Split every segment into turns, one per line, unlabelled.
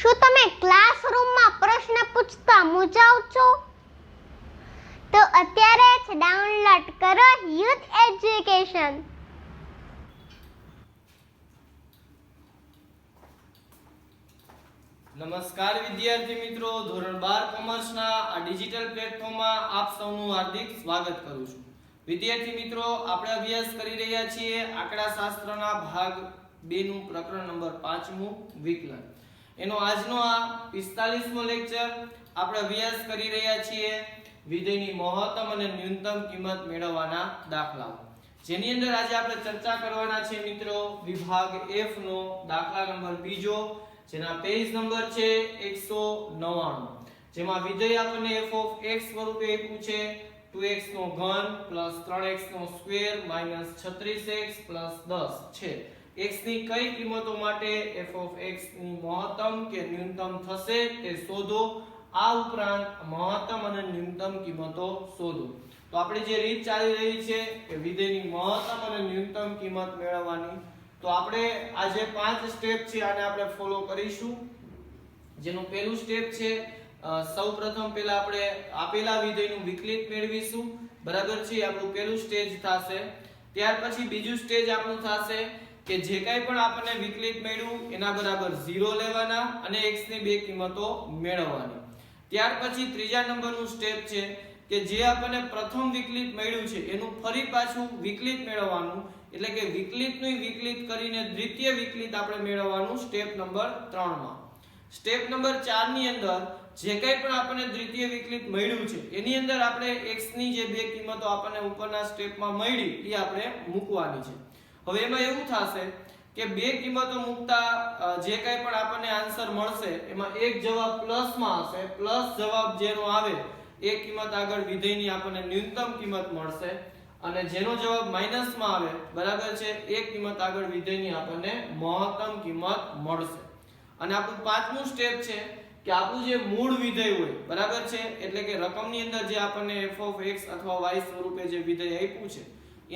શું તમે ક્લાસરૂમમાં પ્રશ્ન પૂછતા મૂંઝાવ છો? તો અત્યારે જ ડાઉનલોડ કરો યુથ એજ્યુકેશન.
નમસ્કાર વિદ્યાર્થી મિત્રો, ધોરણ 12 કોમર્સના આ ડિજિટલ પ્લેટફોર્મમાં આપ સૌનું હાર્દિક સ્વાગત કરું છું. વિદ્યાર્થી મિત્રો, આપણે અભ્યાસ કરી રહ્યા છીએ આંકડાશાસ્ત્રના ભાગ 2 નું પ્રકરણ નંબર 5મું વિકલન. એનો આજનો આ 45મો લેક્ચર. આપણે અભ્યાસ કરી રહ્યા છીએ વિધેયની મહત્તમ અને ન્યૂનતમ કિંમત મેળવવાના દાખલાઓ, જેની અંદર આજે આપણે ચર્ચા કરવાના છે મિત્રો વિભાગ F નો દાખલા નંબર 2, જેના પેજ નંબર છે 199, જેમાં વિધેય આપણને f ઓફ x સ્વરૂપે આપ્યું છે 2x નો ઘન 3x નો સ્ક્વેર 36x 10 છે. x ની કઈ કિંમતો માટે f ઓફ x ની મહત્તમ કે ન્યૂનતમ થશે તે શોધો. આ ઉપરાંત મહત્તમ અને ન્યૂનતમ કિંમતો શોધો. તો આપણી જે રીત ચાલી રહી છે કે વિધેયની મહત્તમ અને ન્યૂનતમ કિંમત મેળવવાની, તો આપણે આ જે 5 સ્ટેપ છે આને આપણે ફોલો કરીશું. જેનું પહેલું સ્ટેપ છે, સૌપ્રથમ પહેલા આપણે આપેલા વિધેયનું વિકલિત મેળવીશું. બરાબર છે, આપણું પહેલું સ્ટેજ થશે. ત્યાર પછી બીજું સ્ટેજ આપણું થશે કે જે કાંઈ પણ આપણને વિકલિત મળ્યું એના બરાબર 0 લેવાના અને x ની બે કિંમતો મેળવવાની. ત્યાર પછી ત્રીજા નંબરનું સ્ટેપ છે કે જે આપણને પ્રથમ વિકલિત મળ્યું છે એનું ફરી પાછું વિકલિત મેળવવાનું, એટલે કે વિકલિતનું વિકલિત કરીને દ્વિતીય વિકલિત આપણે મેળવવાનું સ્ટેપ નંબર 3 માં. સ્ટેપ નંબર 4 ની અંદર જે કંઈ પણ આપણને દ્વિતીય વિકલિત મળ્યું છે એની અંદર આપણે x ની જે બે કિંમતો આપણને ઉપરના સ્ટેપમાં મળી એ આપણે મૂકવાની છે. હવે એમાં એવું થશે કે બે કિંમતો મૂકતા જે કંઈ પણ આપણને આન્સર મળશે એમાં એક જવાબ પ્લસમાં હશે. પ્લસ જવાબ જેનો આવે એ કિંમત આગળ વિધેયની આપણને ન્યૂનતમ કિંમત મળશે, અને જેનો જવાબ માઈનસમાં આવે બરાબર છે એ કિંમત આગળ વિધેયની આપણને મહત્તમ કિંમત મળશે. અને આપણું પાંચમું સ્ટેપ છે કે આપણું જે મૂળ વિધેય હોય બરાબર છે, એટલે કે રકમની અંદર જે આપણને f ઓફ x અથવા y સ્વરૂપે જે વિધેય આપ્યું છે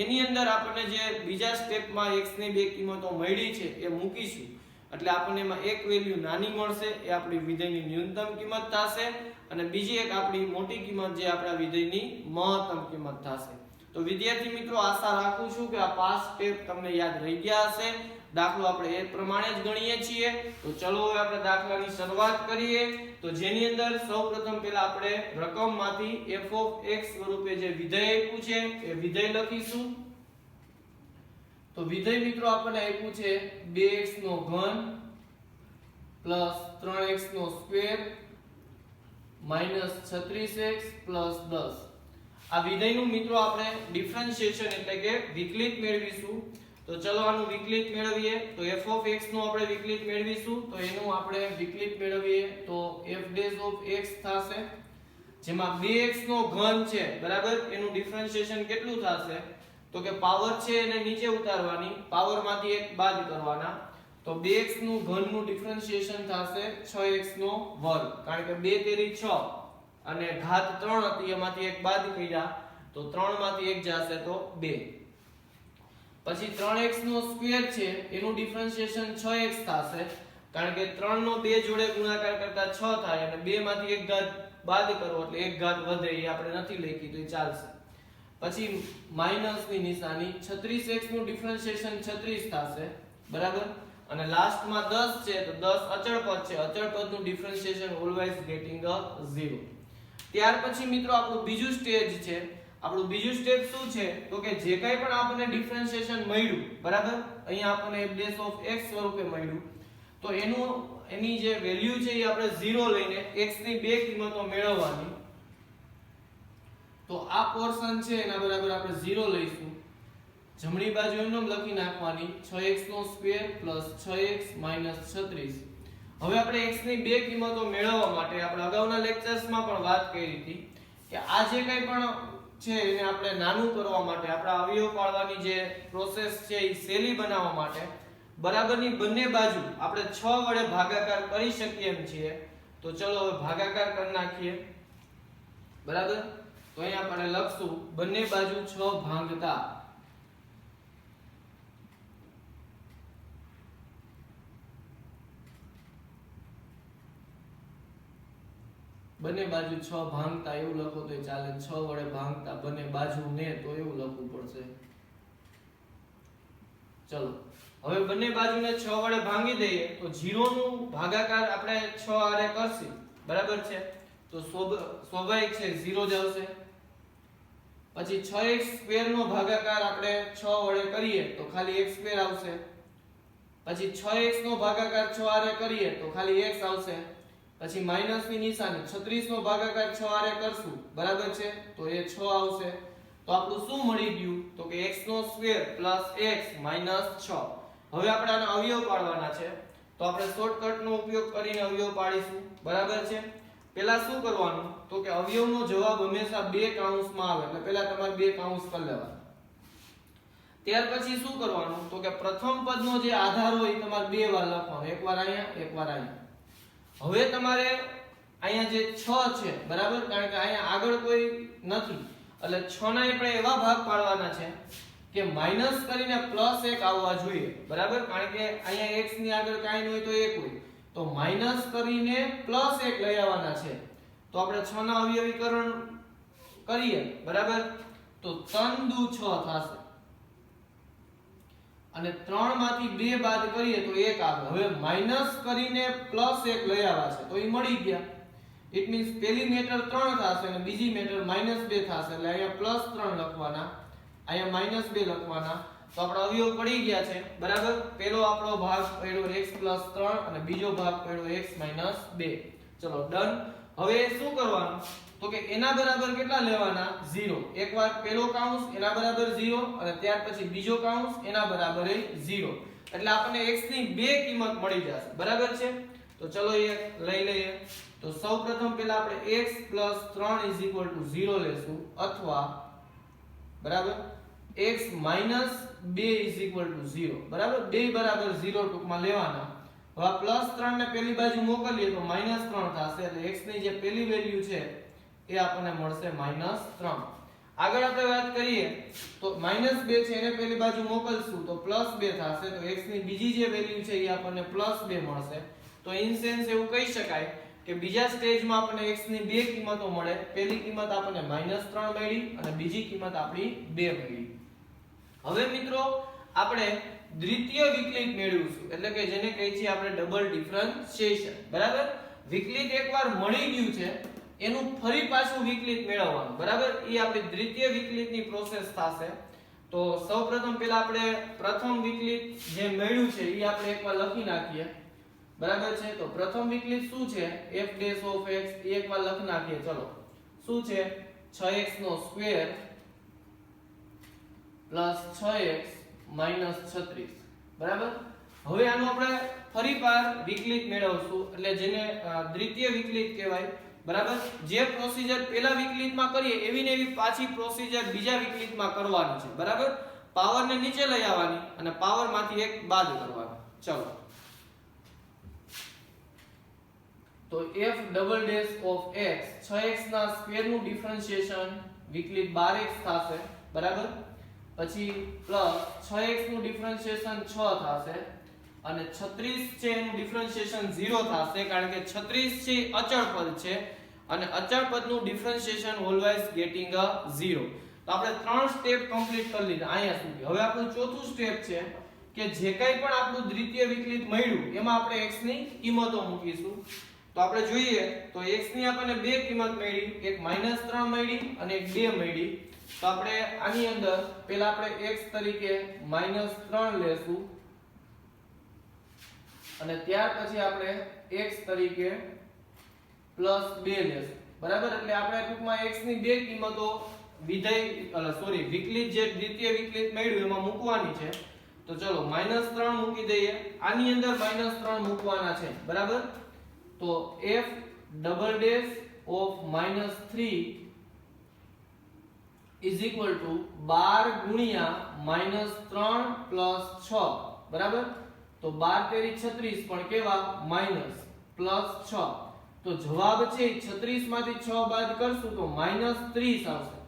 એની અંદર આપણને જે બીજા સ્ટેપમાં x ની બે કિંમતો મળી છે એ મૂકીશું. એટલે આપણને એમાં એક વેલ્યુ નાની મળશે, એ આપણી વિધેયની ન્યૂનતમ કિંમત થશે, અને બીજી એક આપણી મોટી કિંમત જે આપણા વિધેયની મહત્તમ કિંમત થશે. તો વિદ્યાર્થી મિત્રો, આશા રાખું છું કે આ 5 સ્ટેપ તમને યાદ રહી ગયા હશે. દાખલો આપણે એ પ્રમાણે જ ગણીએ છીએ. તો ચલો હવે આપણે દાખલાની શરૂઆત કરીએ. તો જેની અંદર સૌપ્રથમ પહેલા આપણે રકમમાંથી f ઓફ x સ્વરૂપે જે વિધેય આપ્યું છે એ વિધેય લખીશું. તો વિધેય મિત્રો આપણને આપ્યું છે 2x નો ઘન 3x નો સ્ક્વેર 36x 10. આ વિધેયનું મિત્રો આપણે ડિફરન્શિએશન એટલે કે વિકલિત મેળવીશું. તો ચલો આનું વિકલિત મેળવીએ. તો f ઓફ x નું આપણે વિકલિત મેળવીશું. તો એનું આપણે વિકલિત મેળવીએ તો f ડેશ ઓફ x થશે, જેમાં 2x નો ઘન છે બરાબર, એનું ડિફરન્શિએશન કેટલું થશે તો કે પાવર છે એને નીચે ઉતારવાની, પાવરમાંથી એક બાદ કરવાના. તો 2x નું ઘન નું ડિફરન્શિએશન થશે 6x નો વર્ગ, કારણ કે 2 તેરી 6 અને ઘાત 3 હતી એમાંથી એક બાદ કર્યા તો 3 માંથી એક જશે તો 2. પછી 3x નો સ્ક્વેર છે એનું ડિફરન્શિએશન 6x થશે, કારણ કે 3 નો 2 જોડે ગુણાકાર કરતા 6 થાય અને 2 માંથી એક ઘાત બાદ કરો એટલે એક ઘાત વધે, એ આપણે નથી લખી તો એ ચાલશે. પછી માઈનસ ની નિશાની 36x નું ડિફરન્શિએશન 36 થશે બરાબર, અને લાસ્ટમાં 10 છે તો 10 અચળ પદ છે, અચળ પદનું ડિફરન્શિએશન ઓલવેઝ ગેટિંગ અ 0. ત્યાર પછી મિત્રો આપણું બીજું સ્ટેજ છે. આપણું બીજું સ્ટેપ શું છે તો કે જે કંઈ પણ આપણને ડિફરન્શિએશન મળ્યું બરાબર, અહીંયા આપણને f ડેશ ઓફ x સ્વરૂપે મળ્યું, તો એની જે વેલ્યુ છે એ આપણે 0 લઈને x ની બે કિંમતો મેળવવાની. તો આ પોર્શન છે એના બરાબર આપણે 0 લઈશું. જમણી બાજુ એમ લખી નાખવાની 6x નો સ્ક્વેર 6x 36. હવે આપણે x ની બે કિંમતો મેળવવા માટે આપણે અગાઉના લેક્ચર્સમાં પણ વાત કરી હતી કે આ જે કંઈ પણ છે એને આપણે નાનું કરવા માટે, આપણા અવયવ પાડવાની જે પ્રોસેસ છે એ સહેલી બનાવવા માટે બરાબરની બંને બાજુ આપણે 6 વડે ભાગાકાર કરી શકીએ એમ છીએ. તો ચલો હવે ભાગાકાર કરી નાખીએ બરાબર. તો અહીં આપણે લખશું બંને બાજુ 6 ભાંગતા બંને બાજુ 6 ભાંગતા એવું લખો તો ચાલે, 6 વડે ભાંગતા બંને બાજુને તો એવું લખવું પડશે. ચલો હવે બંને બાજુને 6 વડે ભાંગી દઈએ તો 0 નું ભાગાકાર આપણે 6 આરે કરશી, બરાબર છે. તો સ્વાભાવિક છે 0 જ આવશે. પછી 6x² નો ભાગાકાર આપણે 6 વડે કરીએ તો ખાલી x² આવશે. પછી 6x નો ભાગાકાર 6 આરે કરીએ તો ખાલી x આવશે. પછી માઈનસ ની નિશાની 36 નો ભાગાકાર 6 આરે કરશું, બરાબર છે, તો એ 6 આવશે. તો આપણું શું મળી ગયું તો કે x² + x - 6. હવે આપણે આને અવયવ પાડવાના છે તો આપણે શોર્ટકટ નો ઉપયોગ કરીને અવયવ પાડીશું, બરાબર છે. પહેલા શું કરવાનું તો કે અવયવનો જવાબ હંમેશા બે કૌંસમાં આવે, એટલે પહેલા તમારે બે કૌંસ કરી લેવાના. ત્યાર પછી શું કરવાનું તો કે પ્રથમ પદનો જે આધાર હોય તમારે બે વાર લખવાનો, એકવાર અહીંયા એકવાર અહીંયા. હવે તમારે અહીંયા જે 6 છે, બરાબર, કારણ કે અહીંયા આગળ કોઈ નથી એટલે 6 ના આપણે એવા ભાગ પાડવાના છે કે માઈનસ કરીને +1 આવવા જોઈએ, બરાબર, કારણ કે અહીંયા x ની આગળ કાંઈ ન હોય તો 1 હોય, તો માઈનસ કરીને +1 લઈ આવવાના છે. તો આપણે 6 ના અવયવીકરણ કરીએ, બરાબર, તો 3 દુ 6 થશે અને 3 માંથી 2 બાદ કરીએ તો 1 આવે. હવે માઈનસ કરીને +1 લઈ આવ્યા છે તો એ મળી ગયા. ઇટ મીન્સ પહેલી મેટર 3 થશે અને બીજી મેટર -2 થશે, એટલે અહીંયા +3 લખવાના, અહીંયા -2 લખવાના. તો આપણો અવયવ પડી ગયા છે, બરાબર. પહેલો આપણો ભાગ પડ્યો x + 3 અને બીજો ભાગ પડ્યો x - 2. ચલો ડન. હવે શું કરવાનું તો કે એના બરાબર કેટલા લેવાના 0. એકવાર પહેલો કૌંસ એના બરાબર 0 અને ત્યાર પછી બીજો કૌંસ એના બરાબર 0, એટલે આપણને x ની બે કિંમત મળી જશે, બરાબર છે. તો ચલો એ લઈ લઈએ. તો સૌપ્રથમ પહેલા આપણે x + 3 = 0 લેશું અથવા બરાબર x - 2 = 0, બરાબર, બે બરાબર 0 ટૂંકમાં લેવાના. હવે +3 ને પેલી બાજુ મોકલીએ તો -3 થશે, એટલે x ની જે પેલી વેલ્યુ છે એ આપણને મળશે -3. આગળ આપણે વાત કરીએ તો -2 છે એને પેલી બાજુ મોકલશું તો +2 થશે, તો x ની બીજી જે વેલ્યુ છે એ આપણને +2 મળશે. તો ઇન સેન્સ એવું કહી શકાય કે બીજા સ્ટેજમાં આપણને x ની બે કિંમતો મળે. પહેલી કિંમત આપણને -3 મળી અને બીજી કિંમત આપણી 2 મળી. હવે મિત્રો આપણે દ્વિતીય વિકલિત મેળવીશું, એટલે કે જેને કહીએ છીએ આપણે ડબલ ડિફરન્શિએશન, બરાબર. વિકલિત એકવાર મળી ગયું છે એનું ફરી પાછું વિકલિત મેળવવાનું, બરાબર, એ આપણી દ્વિતીય વિકલિતની પ્રોસેસ થશે. તો સૌપ્રથમ પહેલા આપણે પ્રથમ વિકલિત જે મળ્યું છે એ આપણે એકવાર લખી નાખીએ, બરાબર છે. તો પ્રથમ વિકલિત શું છે f' ઓફ x એ એકવાર લખી નાખીએ. ચલો શું છે 6x² + 6x - 36, બરાબર. હવે આનો આપણે ફરીવાર વિકલિત મેળવશું, એટલે જેને દ્વિતીય વિકલિત કહેવાય, બરાબર. જે પ્રોસિજર પહેલા વિકલિતમાં કરીએ એવી ને એવી પાછી પ્રોસિજર બીજા વિકલિતમાં કરવાની છે, બરાબર. પાવરને નીચે લઈ આવવાની અને પાવરમાંથી એક બાદ કરવાનો. ચલો તો f' ઓફ x 6x ના સ્ક્વેર નું ડિફરન્શિએશન વિકલિત 12x થશે, બરાબર. પછી પ્લસ 6x નું ડિફરન્શિએશન 6 થશે અને 36 છે એનું ડિફરન્શિએશન 0 થશે, કારણ કે 36 છે અચળ પદ છે અને અચળ પદનું ડિફરન્શિએશન ઓલવેઝ ગેટિંગ અ 0. તો આપણે ત્રણ સ્ટેપ કમ્પ્લીટ કરી લીધા અહીંયા સુધી. હવે આપણું ચોથું સ્ટેપ છે કે જે કંઈ પણ આપણું દ્વિતીય વિકલિત મળ્યું એમાં આપણે x ની કિંમતો મૂકીશું. તો આપણે જોઈએ તો x ની આપણને બે કિંમત મળી, એક -3 મળી અને એક 2 મળી. તો આપણે આની અંદર પહેલા આપણે x તરીકે -3 લેશું અને ત્યાર પછી આપણે x તરીકે +2 લેશું, બરાબર. એટલે આપણે ટૂંકમાં x ની બે કિંમતો વિકલિત જે દ્વિતીય વિકલિત મળ્યું એમાં મૂકવાની છે. તો ચલો -3 મૂકી દઈએ, આની અંદર -3 મૂકવાના છે, બરાબર. તો f' ઓફ -3 12 ગુણ્યા -3 + 6, બરાબર. તો 12 તેરી 36 પણ કેવા માઈનસ +6. તો જવાબ છે 36 માંથી 6 બાદ કરશું તો -30 આવશે.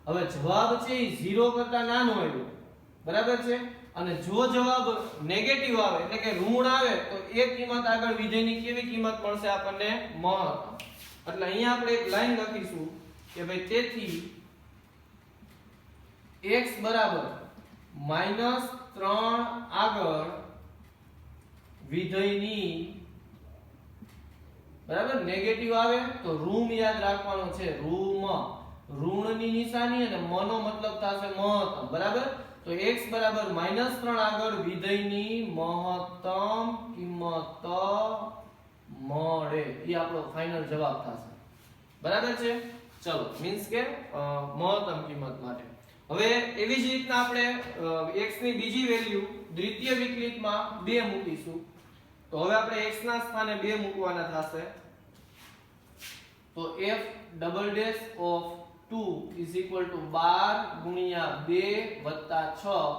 હવે જવાબ છે એ 0 કરતા નાનો આવ્યો, બરાબર છે. અને જો જવાબ નેગેટિવ આવે એટલે કે ઋણ આવે તો એક કિંમત આગળ વિધેયની કેવી કિંમત મળશે આપણને મહત્તમ. એટલે અહીંયા આપણે એક લાઈન લખીશું કે ભાઈ તેથી x બરાબર -3 આગળ વિધેયની બરાબર નેગેટિવ આવે તો ઋણ યાદ રાખવાનો છે ઋણની નિશાની અને મનો મતલબ થશે મહત્તમ બરાબર તો x બરાબર -3 આગળ વિધેયની મહત્તમ કિંમત મળે એ આપણો ફાઇનલ જવાબ થશે બરાબર છે ચલો મીન્સ કે મહત્તમ કિંમત માટે હવે એવી જ રીતના આપણે x ની બીજી વેલ્યુ દ્વિતીય વિકલિતમાં 2 મૂકીશું તો હવે આપણે x ના સ્થાને 2 મૂકવાના થશે તો f double dash of 2 is equal to 12 ગુણ્યા 2 વત્તા 6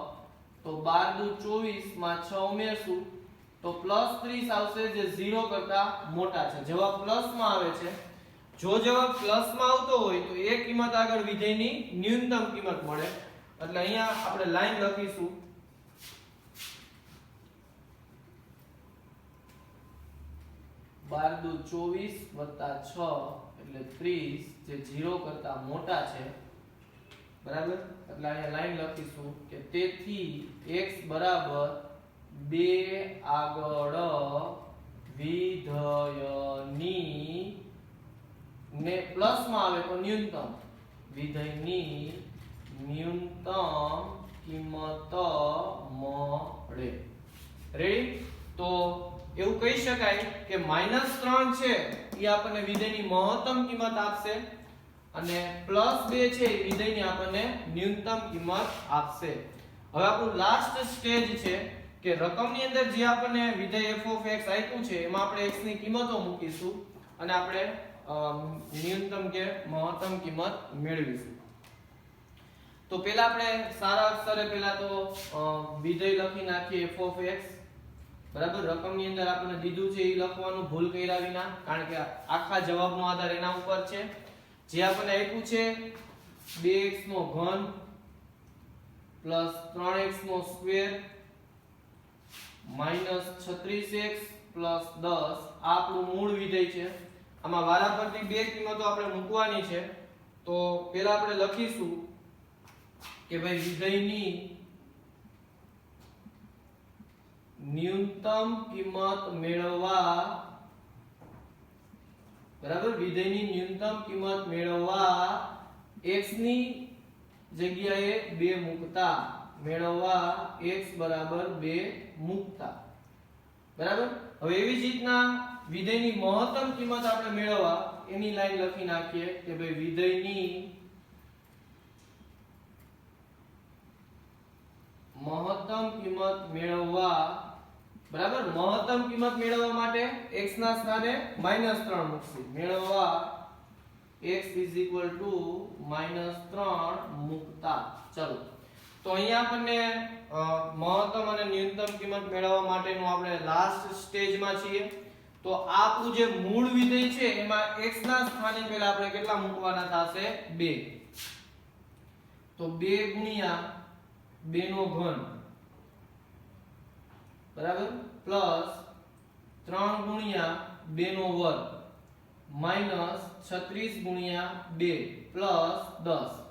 તો 12 દુ 24 માં 6 ઉમેરશું તો +30 આવશે જે 0 કરતા મોટા છે જવાબ પ્લસ માં આવે છે જો જવાબ પ્લસ માં આવતો હોય તો એ કિંમત આગળ વિધેયની ન્યૂનતમ કિંમત મળે એટલે અહીંયા આપણે લાઈન લખીશું 12 દુ 24 વત્તા 6 એટલે 30 જે 0 કરતા મોટા છે બરાબર એટલે અહીંયા લાઈન લખીશું કે તેથી x બરાબર 2 આગળ વિધેયની ને પ્લસ માં આવે તો ન્યૂનતમ વિધેયની ન્યૂનતમ કિંમત મળે રેડી તો એવું કહી શકાય કે -3 છે એ આપણને વિધેયની મહત્તમ કિંમત આપશે અને +2 છે એ વિધેયની આપણને ન્યૂનતમ કિંમત આપશે હવે આપણું લાસ્ટ સ્ટેજ છે કે રકમની અંદર જે આપણને વિધેય f of x આપ્યું છે એમાં આપણે x ની કિંમતો મૂકીશું અને આપણે ન્યૂનતમ કે મહત્તમ કિંમત મેળવીશું તો પહેલા આપણે સારા અક્ષરે પહેલા તો વિધેય લખી નાખીએ f of x બરાબર રકમની અંદર આપણને દીધું છે એ લખવાનું ભૂલ કર્યા વિના કારણ કે આખા જવાબનો આધાર એના ઉપર છે જે આપણને આપ્યું છે 2x નો ઘન + 3x નો સ્ક્વેર -36x + 10 આ આપણું મૂળ વિધેય છે આમાં વારાફરતી બે કિંમતો આપણે મૂકવાની છે તો પહેલા આપણે લખીશું કે ભાઈ વિધેયની ન્યૂનતમ કિંમત મેળવવા બરાબર વિધેયની ન્યૂનતમ કિંમત મેળવવા x ની જગ્યાએ 2 મૂકતા મેળવવા x બરાબર 2 મૂકતા બરાબર હવે એવી જ રીતના વિધેયની મહત્તમ કિંમત આપણે મેળવવા એની લાઈન લખી નાખીએ કે ભાઈ વિધેયની મહત્તમ કિંમત મેળવવા બરાબર મહત્તમ કિંમત મેળવવા માટે x ના સ્થાને -3 મૂકશું મેળવવા x -3 મૂકતા ચલો તો અહીંયા આપણને મહત્તમ અને ન્યૂનતમ કિંમત મેળવવા માટેનું આપણે લાસ્ટ સ્ટેજમાં છીએ તો આ આપણું જે મૂળ વિધેય છે એમાં x ના સ્થાને પહેલા આપણે કેટલા મૂકવાના થશે 2 તો 2 ગુણ્યા 2 નો ઘન બરાબર પ્લસ 3 ગુણ્યા 2 નો વર્ગ માઈનસ 36 ગુણ્યા 2 પ્લસ 10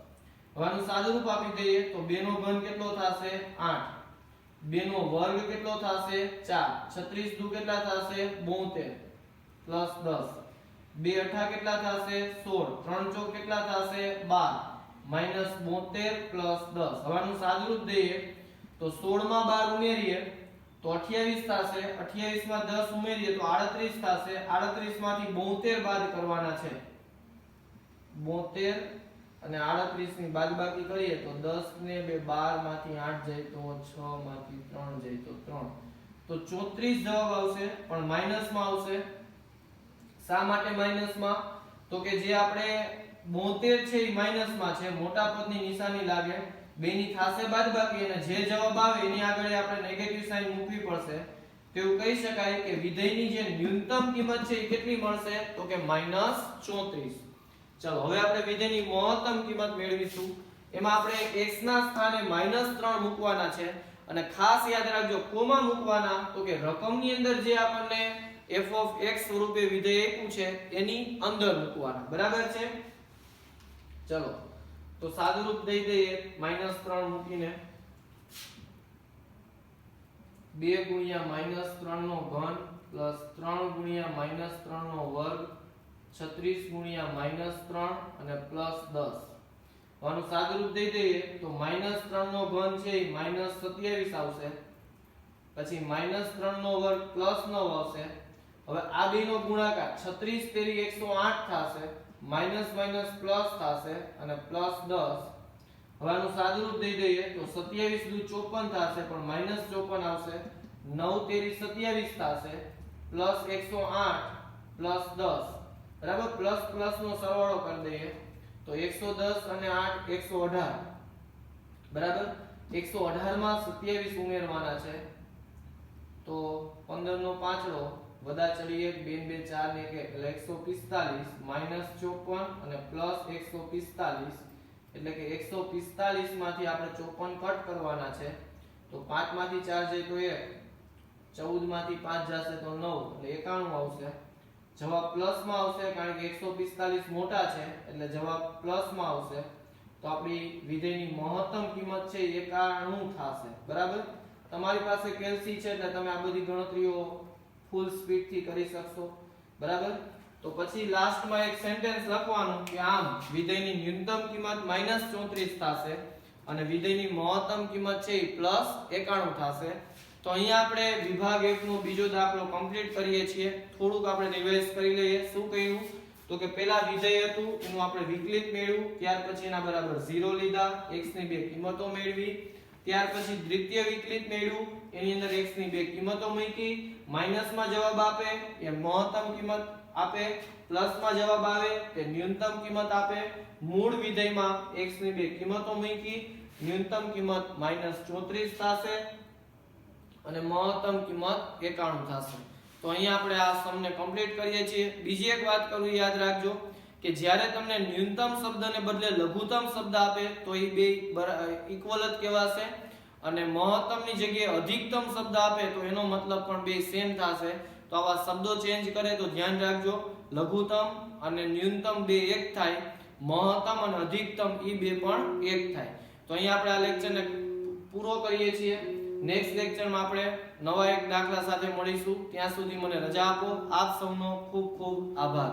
હવે આનું સાદુરૂપ આપી દઈએ તો 2 નો ઘન કેટલો થશે 8 2 નો વર્ગ કેટલો થશે 4 36 દુ કેટલા થશે 72 પ્લસ 10 2 અઠા કેટલા થશે 16 3 ચોક કેટલા થશે 12 માઈનસ 72 પ્લસ 10 હવે આનું સાદુરૂપ દઈએ તો 16 માં 12 ઉમેરીએ તો 28 થશે 28 માં 10 ઉમેરીએ તો 38 થશે 38 માંથી 72 બાદ કરવાના છે 72 અને 38 ની બાદબાકી કરીએ તો 10 ને 12 માંથી 8 જાય તો 6 માંથી 3 જાય તો 3 તો 34 જવાબ આવશે પણ માઈનસ માં આવશે શા માટે માઈનસ માં તો કે જે આપણે 72 છે એ માઈનસ માં છે મોટા પદની નિશાની લાગે બેની થાશે બાદબાકી અને જે જવાબ આવે એની આગળ આપણે નેગેટિવ સાઈન મૂકવી પડશે તો એવું કહી શકાય કે વિધેયની જે ન્યૂનતમ કિંમત છે એ કેટલી મળશે તો કે -34 ચલો હવે આપણે વિધેયની મહત્તમ કિંમત મેળવીશું એમાં આપણે x ના સ્થાને -3 મૂકવાના છે અને ખાસ યાદ રાખજો કોમા મૂકવાના તો કે રકમની અંદર જે આપણને f of x સ્વરૂપે વિધેય આપ્યું છે એની અંદર મૂકવાના, બરાબર છે? ચલો તો સાદુરૂપ દઈ દઈએ -3 મૂકીને 2 ગુણ્યા -3 નો ઘન પ્લસ 3 ગુણ્યા -3 નો વર્ગ 36 ગુણ્યા -3 અને પ્લસ 10. આનું સાદુરૂપ દઈ દઈએ તો -3 નો ઘન છે એ -27 આવશે, પછી -3 નો વર્ગ પ્લસ 9 આવશે. હવે આ બેનો ગુણાકાર 36 તેરી 108 થશે, માઈનસ માઈનસ પ્લસ થશે અને પ્લસ 10. હવે આનું સાદુરૂપ દઈ દઈએ તો 27 દુ 54 થશે પણ -54 આવશે, 9 તેરી 27 થશે પ્લસ 108 પ્લસ 10, બરાબર? પ્લસ પ્લસ નો સરવાળો કરી દઈએ તો 110 અને 8 118, બરાબર? 118 માં 27 ઉમેરવાના છે તો 15 નો પાંચડો વદા ચડી 1 2 2 4 ને 1 એટલે 145 -54 અને પ્લસ 145 એટલે કે 145 માંથી આપણે 54 કટ કરવાના છે તો 5 માંથી 4 જાય તો 1, 14 માંથી 5 જશે તો 9 એટલે 91 આવશે. જવાબ પ્લસ માં આવશે કારણ કે 145 મોટા છે એટલે જવાબ પ્લસ માં આવશે. તો આપણી વિધેયની મહત્તમ કિંમત છે 91 થશે, બરાબર? તમારી પાસે કેલ્સી છે એટલે તમે આ બધી ગણતરીઓ ફૂલ સ્પીડ થી કરી શકશો, બરાબર? તો પછી લાસ્ટ માં એક સેન્ટેન્સ લખવાનું કે આમ વિધેયની ન્યૂનતમ કિંમત -34 થશે અને વિધેયની મહત્તમ કિંમત છે એ +91 થશે. તો અહીંયા આપણે વિભાગ 1 નો બીજો દાખલો કમ્પ્લીટ કરીએ છીએ. થોડુંક આપણે રિવાઇઝ કરી લઈએ. શું કહ્યું તો કે પહેલા વિધેય હતું એનું આપણે વિકલિત મેળવ્યું, ત્યાર પછી એના બરાબર 0 લીધા, x ની બે કિંમતો મેળવી, ત્યાર પછી દ્વિતીય વિકલિત મેળવ્યું, એની અંદર x ની બે કિંમતો મૂકી, માઈનસમાં જવાબ આપે એ મહત્તમ કિંમત આપે, પ્લસમાં જવાબ આવે તે ન્યૂનતમ કિંમત આપે. મૂળ વિધેયમાં x ની બે કિંમતો મૂકી, ન્યૂનતમ કિંમત -34 થશે અને મહત્તમ કિંમત 91 થશે. તો અહીંયા આપણે આ સમને કમ્પ્લીટ કરીએ છીએ. બીજી એક વાત કરું, યાદ રાખજો કે જ્યારે તમને ન્યૂનતમ શબ્દને બદલે લઘુત્તમ શબ્દ આપે તો એ બે ઇક્વલ જ કહેવાશે અને મહત્તમની જગ્યાએ અધિકતમ શબ્દ આપે તો એનો મતલબ પણ બે સેમ થશે. તો આવા શબ્દો ચેન્જ કરે તો ધ્યાન રાખજો, લઘુત્તમ અને ન્યૂનતમ બે એક થાય, મહત્તમ અને અધિકતમ એ બે પણ એક થાય. તો અહીંયા આપણે આ લેક્ચરને પૂરો કરીએ છીએ. નેક્સ્ટ લેક્ચરમાં આપણે નવા એક દાખલા સાથે મળીશું. ત્યાં સુધી મને રજા આપો. આપ સૌનો ખૂબ ખૂબ આભાર.